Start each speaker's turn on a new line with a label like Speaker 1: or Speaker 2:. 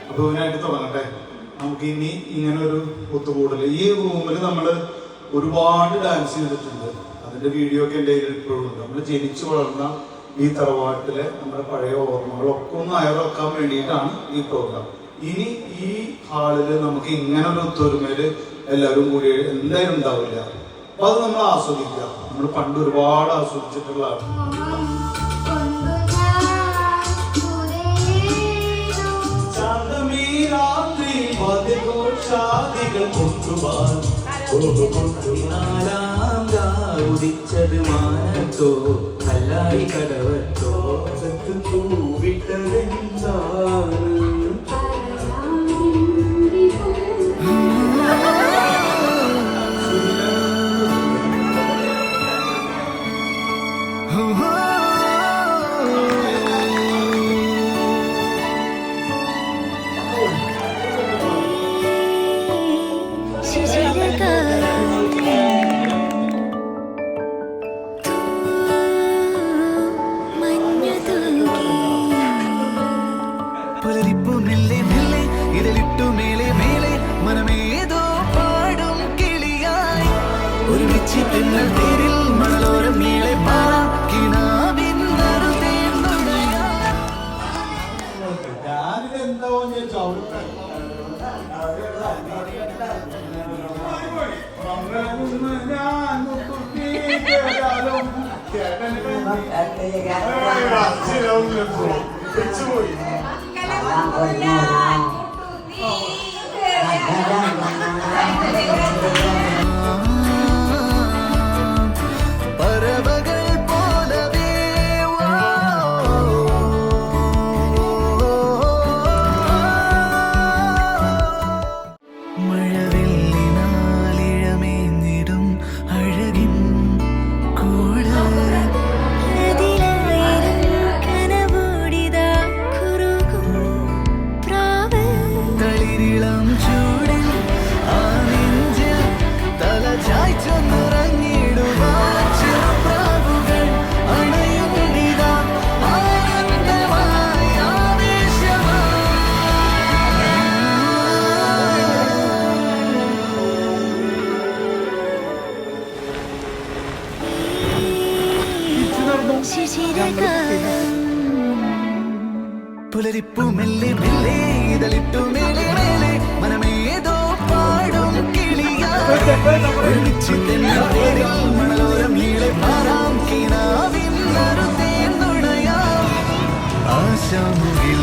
Speaker 1: അപ്പൊ ഇതിനായിട്ട് തുടങ്ങട്ടെ. നമുക്ക് ഇനി ഇങ്ങനെ ഒരു ഒത്തുകൂടൽ. ഈ റൂമിൽ നമ്മൾ ഒരുപാട് ഡാൻസ് ചെയ്തിട്ടുണ്ട്. അതിന്റെ വീഡിയോ ഒക്കെ എൻ്റെ കയ്യിൽ ഇപ്പോഴും ഉണ്ട്. നമ്മൾ ജനിച്ചു വളർന്ന ഈ തറവാട്ടിലെ നമ്മുടെ പഴയ ഓർമ്മകളൊക്കെ ഒന്ന് അയവിറക്കാൻ വേണ്ടിയിട്ടാണ് ഈ പ്രോഗ്രാം. ഇനി ഈ ഹാളില് നമുക്ക് ഇങ്ങനെ ഒരു ഒത്തൊരുമയില് എല്ലാവരും കൂടി എന്തായാലും ഉണ്ടാവില്ല. അപ്പൊ അത് നമ്മൾ ആസ്വദിക്കുക. നമ്മൾ പണ്ട് ഒരുപാട് ആസ്വദിച്ചിട്ടുള്ളതാണ്.
Speaker 2: ഉദിച്ചത് മാനത്തോ കല്ലായി കടവത്തോ വിട്ടതെന്താണ് പുലരിപ്പു മെല്ലെ മെല്ലെ ഇതളിട്ടു മേലെ മേലെ മനമേതോ പാടും കിളിയാ മണലോരം നീളെ പാറാം കിനാവിൻ നറുതേന്നുണയാം ആശാമുകിൽ